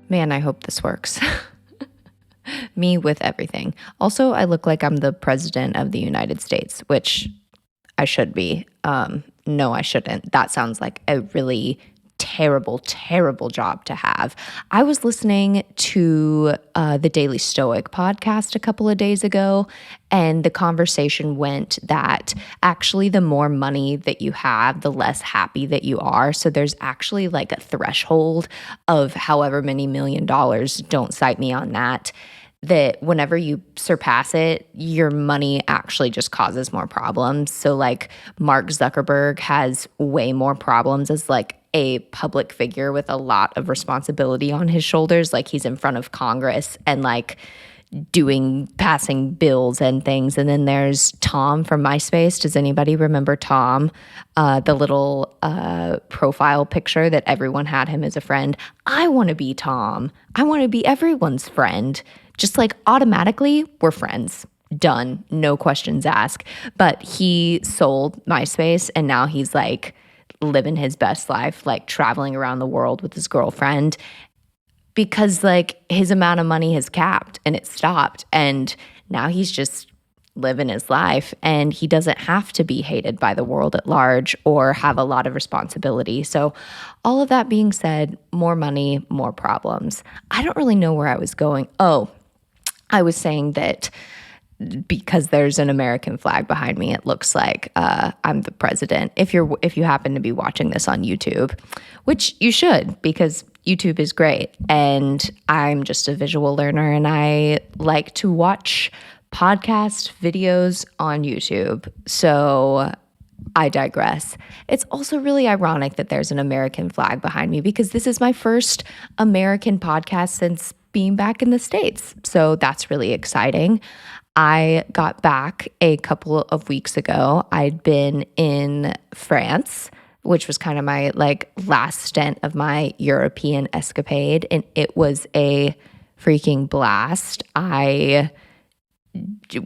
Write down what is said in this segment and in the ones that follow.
Man, I hope this works. Me with everything. Also, I look like I'm the president of the United States, which I should be. No, I shouldn't. That sounds like a really terrible, terrible job to have. I was listening to the Daily Stoic podcast a couple of days ago, and the conversation went that actually the more money that you have, the less happy that you are. So there's actually like a threshold of however many $1 million, don't cite me on that whenever you surpass it, your money actually just causes more problems. So like Mark Zuckerberg has way more problems as like a public figure with a lot of responsibility on his shoulders. Like he's in front of Congress and like passing bills and things. And then there's Tom from MySpace. Does anybody remember Tom? The little profile picture that everyone had him as a friend. I want to be Tom. I want to be everyone's friend. Just like automatically, we're friends. Done. No questions asked. But he sold MySpace and now he's like living his best life, like traveling around the world with his girlfriend because like his amount of money has capped and it stopped. And now he's just living his life and he doesn't have to be hated by the world at large or have a lot of responsibility. So all of that being said, more money, more problems. I don't really know where I was going. Oh, I was saying that because there's an American flag behind me, it looks like I'm the president. If you happen to be watching this on YouTube, which you should, because YouTube is great, and I'm just a visual learner, and I like to watch podcast videos on YouTube. So I digress. It's also really ironic that there's an American flag behind me because this is my first American podcast since being back in the States. So that's really exciting. I got back a couple of weeks ago. I'd been in France, which was kind of my like last stint of my European escapade, and it was a freaking blast. I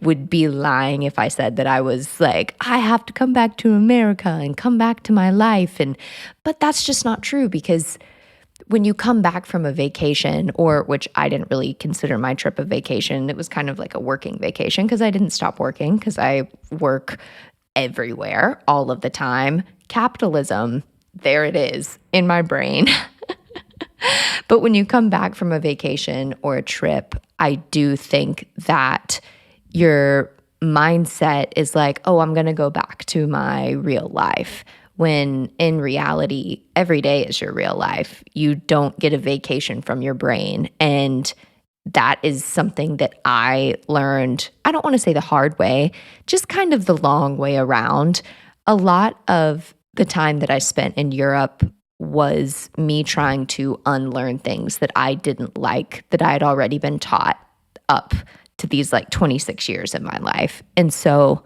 would be lying if I said that I was like, I have to come back to America and come back to my life. But that's just not true because when you come back from a vacation, or which I didn't really consider my trip a vacation, it was kind of like a working vacation because I didn't stop working because I work everywhere all of the time. Capitalism, there it is in my brain. But when you come back from a vacation or a trip, I do think that your mindset is like, oh, I'm going to go back to my real life. When in reality, every day is your real life. You don't get a vacation from your brain. And that is something that I learned, I don't want to say the hard way, just kind of the long way around. A lot of the time that I spent in Europe was me trying to unlearn things that I didn't like, that I had already been taught up to these like 26 years in my life. And so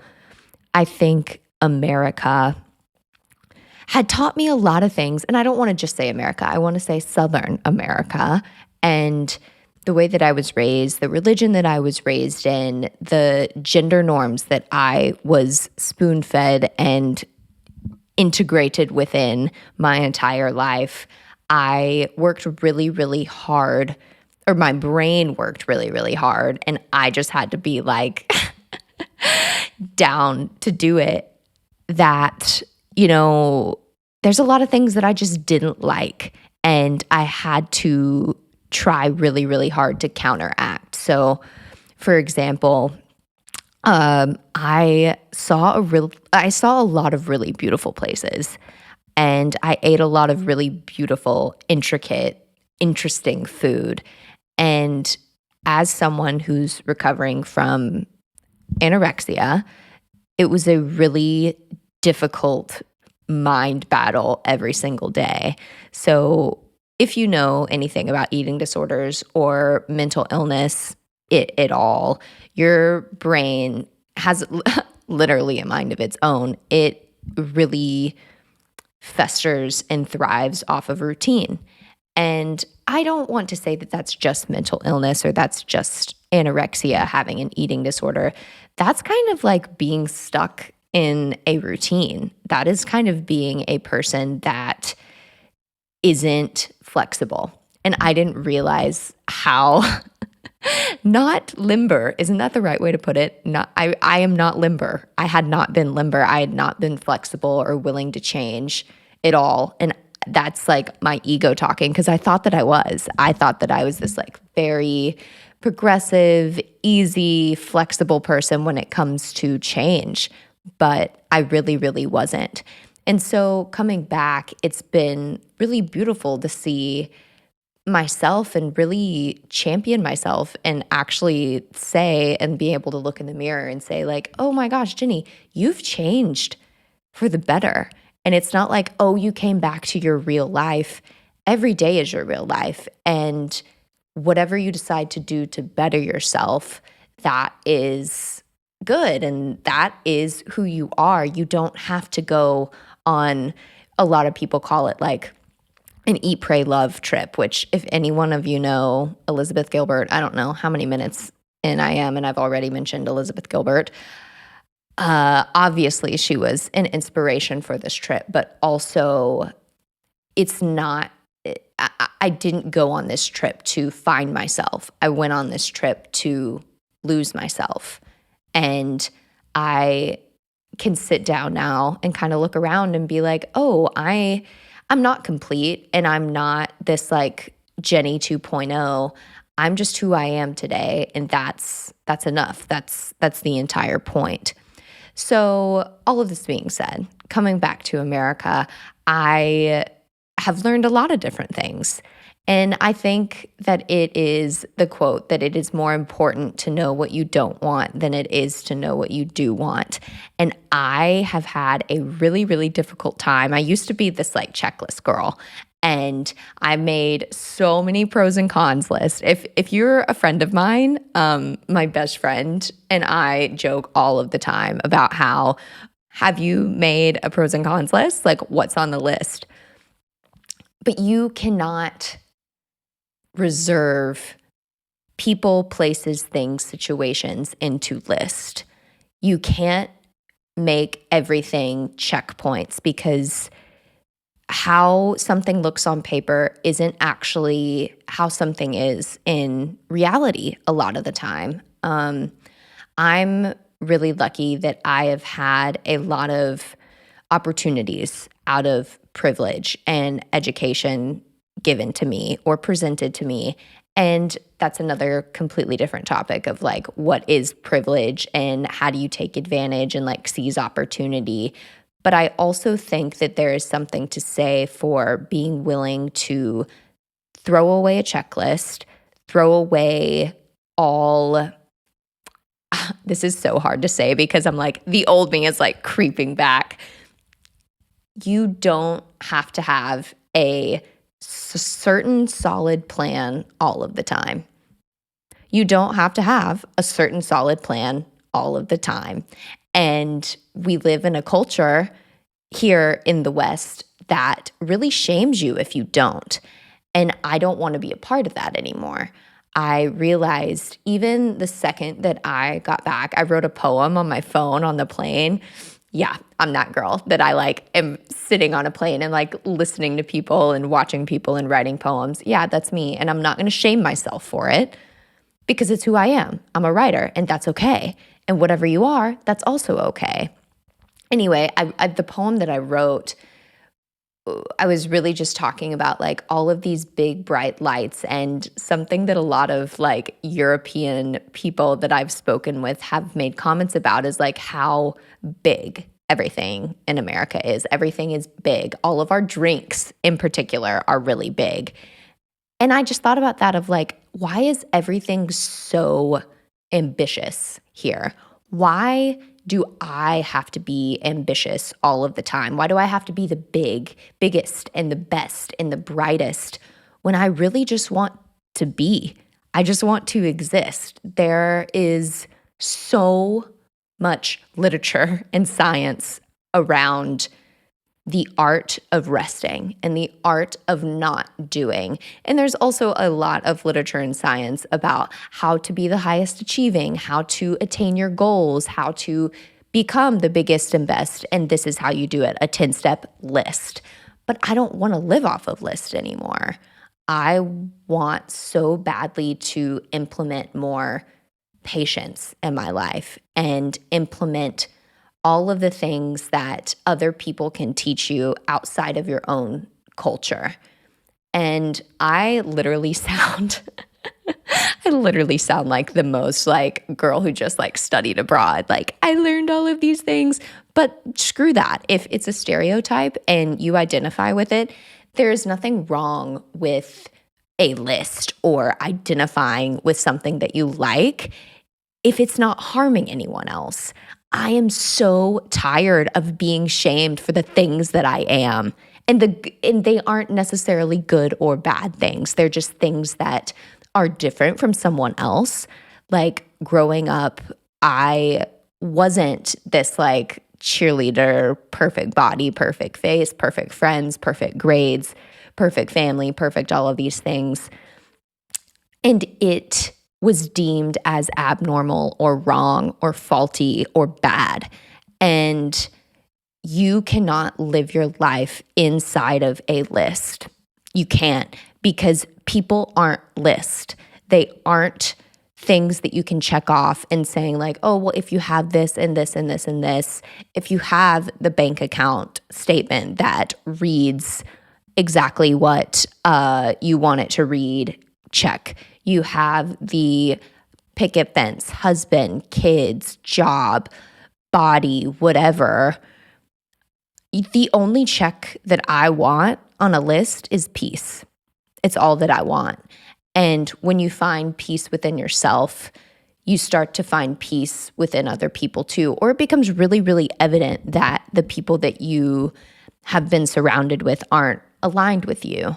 I think America had taught me a lot of things. And I don't want to just say America. I want to say Southern America. And the way that I was raised, the religion that I was raised in, the gender norms that I was spoon-fed and integrated within my entire life. I worked really, really hard, or my brain worked really, really hard. And I just had to be like down to do it. That, you know, there's a lot of things that I just didn't like, and I had to try really, really hard to counteract. So, for example, I saw a lot of really beautiful places, and I ate a lot of really beautiful, intricate, interesting food. And as someone who's recovering from anorexia, it was a really difficult mind battle every single day. So if you know anything about eating disorders or mental illness at all, your brain has literally a mind of its own. It really festers and thrives off of routine. And I don't want to say that that's just mental illness or that's just anorexia, having an eating disorder. That's kind of like being stuck in a routine. That is kind of being a person that isn't flexible. And I didn't realize how not limber, isn't that the right way to put it? I am not limber. I had not been limber. I had not been flexible or willing to change at all. And that's like my ego talking, because I thought that I was. I thought that I was this like very progressive, easy, flexible person when it comes to change. But I really, really wasn't. And so coming back, it's been really beautiful to see myself and really champion myself and actually say and be able to look in the mirror and say like, oh my gosh, Jenny, you've changed for the better. And it's not like, oh, you came back to your real life. Every day is your real life. And whatever you decide to do to better yourself, that is good. And that is who you are. You don't have to go on, a lot of people call it like an eat, pray, love trip, which if any one of you know Elizabeth Gilbert, I don't know how many minutes in I am, and I've already mentioned Elizabeth Gilbert. Obviously, she was an inspiration for this trip, but also it's not, I didn't go on this trip to find myself. I went on this trip to lose myself. And I can sit down now and kind of look around and be like, oh, I'm not complete, and I'm not this like Jenny 2.0. I'm just who I am today, and that's enough. That's the entire point. So all of this being said, coming back to America, I have learned a lot of different things. And I think that it is the quote that it is more important to know what you don't want than it is to know what you do want. And I have had a really, really difficult time. I used to be this like checklist girl, and I made so many pros and cons lists. If you're a friend of mine, my best friend and I joke all of the time about how, have you made a pros and cons list? Like, what's on the list? But you cannot reserve people, places, things, situations into list. You can't make everything checkpoints, because how something looks on paper isn't actually how something is in reality a lot of the time. I'm really lucky that I have had a lot of opportunities out of privilege and education given to me or presented to me. And that's another completely different topic of like, what is privilege and how do you take advantage and like seize opportunity? But I also think that there is something to say for being willing to throw away a checklist, throw away all, this is so hard to say because I'm like, the old me is like creeping back. You don't have to have a certain solid plan all of the time. You don't have to have a certain solid plan all of the time. And we live in a culture here in the West that really shames you if you don't. And I don't want to be a part of that anymore. I realized even the second that I got back, I wrote a poem on my phone on the plane. Yeah, I'm that girl that I like am sitting on a plane and like listening to people and watching people and writing poems. Yeah, that's me. And I'm not going to shame myself for it because it's who I am. I'm a writer, and that's okay. And whatever you are, that's also okay. Anyway, the poem that I wrote, I was really just talking about like all of these big bright lights, and something that a lot of like European people that I've spoken with have made comments about is like how big everything in America is. Everything is big. All of our drinks in particular are really big. And I just thought about that of like, why is everything so ambitious here? Why do I have to be ambitious all of the time? Why do I have to be the biggest and the best and the brightest when I really just want to be? I just want to exist. There is so much literature and science around the art of resting and the art of not doing. And there's also a lot of literature and science about how to be the highest achieving, how to attain your goals, how to become the biggest and best. And this is how you do it, a 10-step list. But I don't want to live off of list anymore. I want so badly to implement more patience in my life and implement all of the things that other people can teach you outside of your own culture. And I literally sound like the most like girl who just like studied abroad. Like, I learned all of these things, but screw that. If it's a stereotype and you identify with it, there's nothing wrong with a list or identifying with something that you like if it's not harming anyone else. I am so tired of being shamed for the things that I am. And they aren't necessarily good or bad things. They're just things that are different from someone else. Like, growing up, I wasn't this like cheerleader, perfect body, perfect face, perfect friends, perfect grades, perfect family, perfect all of these things. And it was deemed as abnormal or wrong or faulty or bad. And you cannot live your life inside of a list. You can't, because people aren't lists. They aren't things that you can check off and saying like, oh, well, if you have this and this and this and this, if you have the bank account statement that reads exactly what you want it to read, check. You have the picket fence, husband, kids, job, body, whatever. The only check that I want on a list is peace. It's all that I want. And when you find peace within yourself, you start to find peace within other people too. Or it becomes really, really evident that the people that you have been surrounded with aren't aligned with you.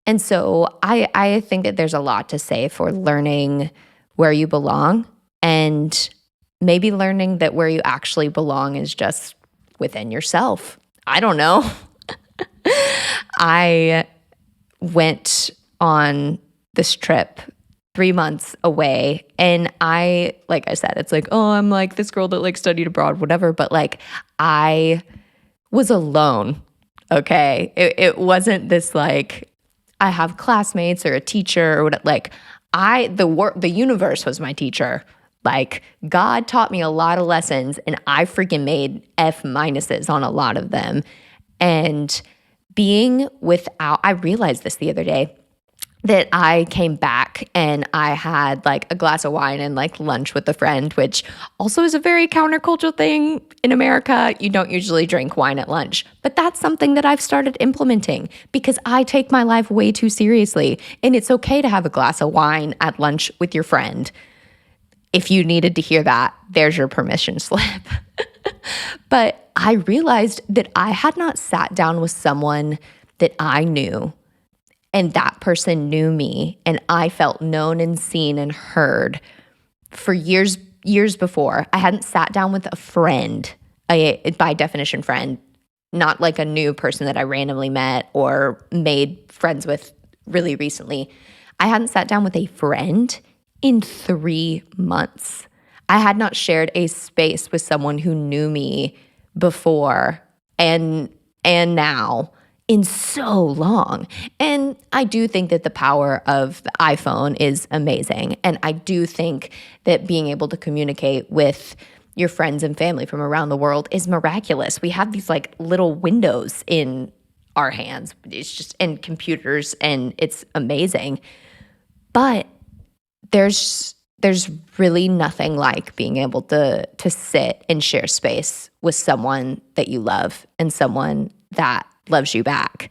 And so I think that there's a lot to say for learning where you belong, and maybe learning that where you actually belong is just within yourself. I don't know. I went on this trip 3 months away, and like I said, it's like, oh, I'm like this girl that like studied abroad, whatever. But like, I was alone. Okay. It wasn't this like, I have classmates or a teacher or what, like the universe was my teacher. Like, God taught me a lot of lessons, and I freaking made F minuses on a lot of them. And I realized this the other day, that I came back and I had like a glass of wine and like lunch with a friend, which also is a very countercultural thing in America. You don't usually drink wine at lunch, but that's something that I've started implementing because I take my life way too seriously. And it's okay to have a glass of wine at lunch with your friend. If you needed to hear that, there's your permission slip. But I realized that I had not sat down with someone that I knew, and that person knew me, and I felt known and seen and heard for years before. I hadn't sat down with a friend, by definition friend, not like a new person that I randomly met or made friends with really recently. I hadn't sat down with a friend in 3 months. I had not shared a space with someone who knew me before and now in so long. And I do think that the power of the iPhone is amazing. And I do think that being able to communicate with your friends and family from around the world is miraculous. We have these like little windows in our hands. It's just in computers, and it's amazing. But there's really nothing like being able to sit and share space with someone that you love and someone that loves you back.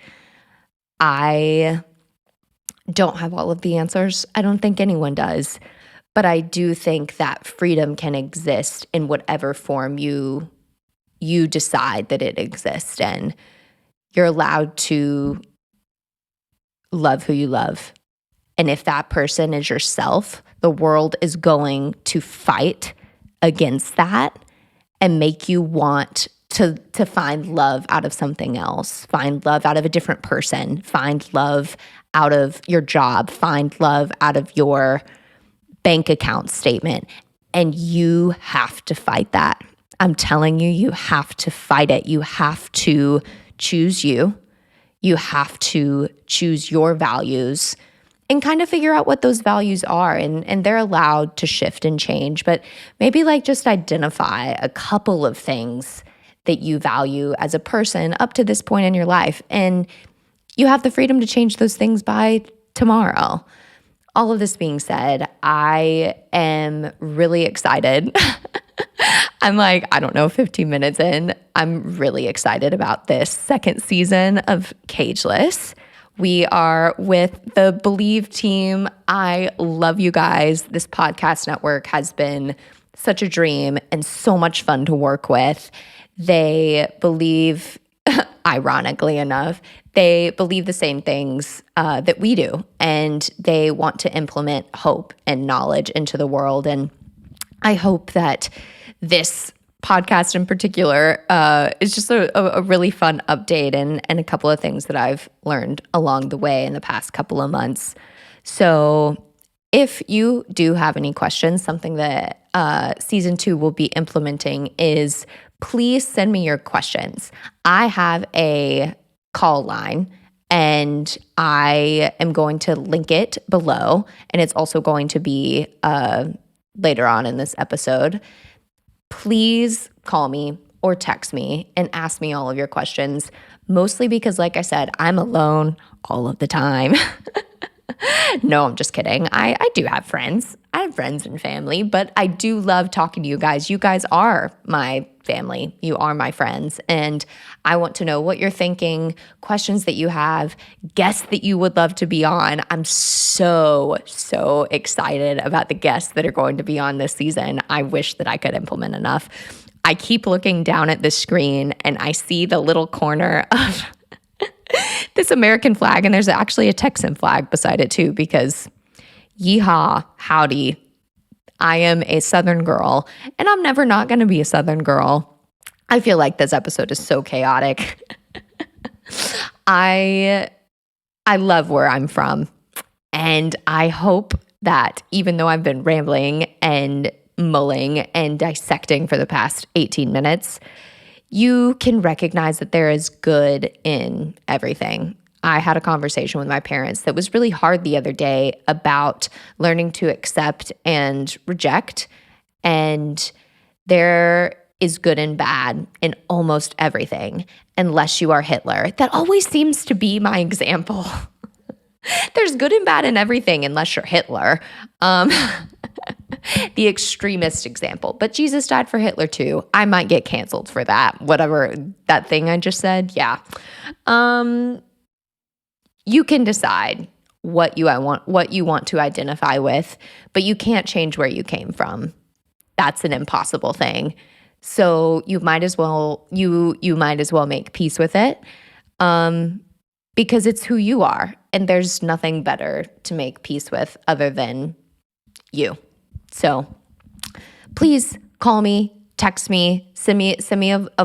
I don't have all of the answers. I don't think anyone does. But I do think that freedom can exist in whatever form you decide that it exists in. You're allowed to love who you love. And if that person is yourself, the world is going to fight against that and make you want to find love out of something else, find love out of a different person, find love out of your job, find love out of your bank account statement. And you have to fight that. I'm telling you, you have to fight it. You have to choose you. You have to choose your values and kind of figure out what those values are. And they're allowed to shift and change, but maybe like just identify a couple of things that you value as a person up to this point in your life. And you have the freedom to change those things by tomorrow. All of this being said, I am really excited. I'm like, I don't know, 15 minutes in. I'm really excited about this second season of Cageless. We are with the Bleav team. I love you guys. This podcast network has been such a dream and so much fun to work with. They believe, ironically enough, they believe the same things that we do, and they want to implement hope and knowledge into the world. And I hope that this podcast in particular is just a really fun update and a couple of things that I've learned along the way in the past couple of months. So if you do have any questions, something that season 2 will be implementing is please send me your questions. I have a call line and I am going to link it below, and it's also going to be later on in this episode. Please call me or text me and ask me all of your questions, mostly because, like I said, I'm alone all of the time. No, I'm just kidding. I do have friends. I have friends and family, but I do love talking to you guys. You guys are my family. You are my friends. And I want to know what you're thinking, questions that you have, guests that you would love to be on. I'm so excited about the guests that are going to be on this season. I wish that I could implement enough. I keep looking down at the screen and I see the little corner of this American flag, and there's actually a Texan flag beside it too, because yeehaw, howdy, I am a Southern girl, and I'm never not going to be a Southern girl. I feel like this episode is so chaotic. I love where I'm from, and I hope that even though I've been rambling and mulling and dissecting for the past 18 minutes, you can recognize that there is good in everything. I had a conversation with my parents that was really hard the other day about learning to accept and reject. And there is good and bad in almost everything, unless you are Hitler. That always seems to be my example. There's good and bad in everything unless you're Hitler. The extremist example. But Jesus died for Hitler too. I might get canceled for that. Whatever that thing I just said. Yeah. You can decide what you want to identify with, but you can't change where you came from. That's an impossible thing. So you might as well make peace with it. Because it's who you are, and there's nothing better to make peace with other than you. So please call me, text me, send me a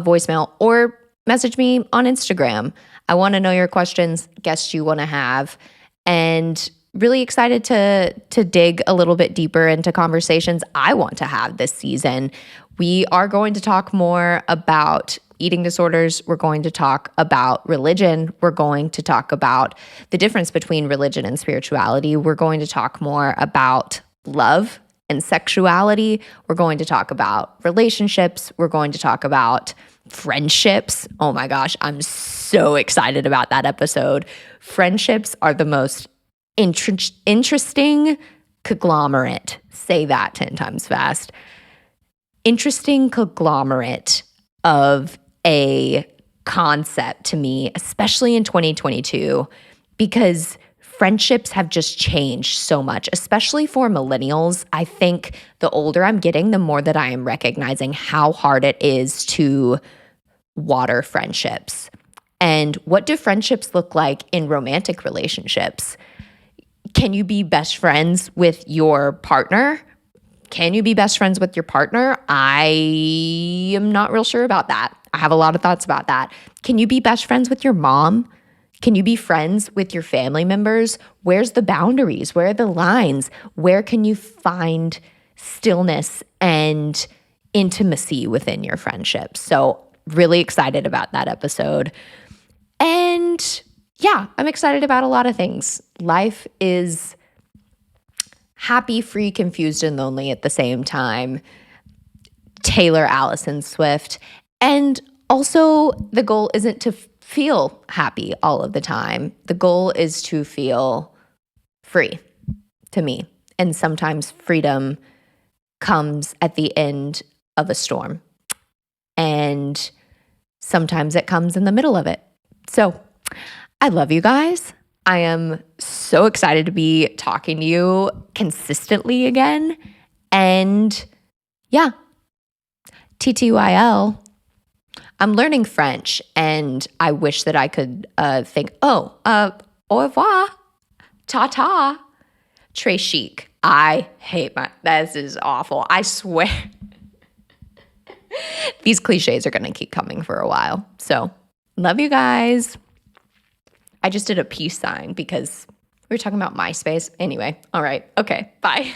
voicemail, or message me on Instagram. I want to know your questions, guests you want to have, and really excited to dig a little bit deeper into conversations I want to have this season. We are going to talk more about eating disorders. We're going to talk about religion. We're going to talk about the difference between religion and spirituality. We're going to talk more about love and sexuality. We're going to talk about relationships. We're going to talk about friendships. Oh my gosh, I'm so excited about that episode. Friendships are the most interesting conglomerate. Say that 10 times fast. Interesting conglomerate of a concept to me, especially in 2022, because friendships have just changed so much, especially for millennials. I think the older I'm getting, the more that I am recognizing how hard it is to water friendships. And what do friendships look like in romantic relationships? Can you be best friends with your partner? Can you be best friends with your partner? I am not real sure about that. I have a lot of thoughts about that. Can you be best friends with your mom? Can you be friends with your family members? Where's the boundaries? Where are the lines? Where can you find stillness and intimacy within your friendships? So really excited about that episode. And yeah, I'm excited about a lot of things. Life is happy, free, confused, and lonely at the same time. Taylor Allison Swift. And also, the goal isn't to feel happy all of the time. The goal is to feel free, to me. And sometimes freedom comes at the end of a storm. And sometimes it comes in the middle of it. So I love you guys. I am so excited to be talking to you consistently again. And yeah, TTYL. I'm learning French, and I wish that I could think, au revoir, ta-ta, très chic. I hate this is awful. I swear. These cliches are going to keep coming for a while. So, love you guys. I just did a peace sign because we were talking about MySpace. Anyway, all right. Okay, bye.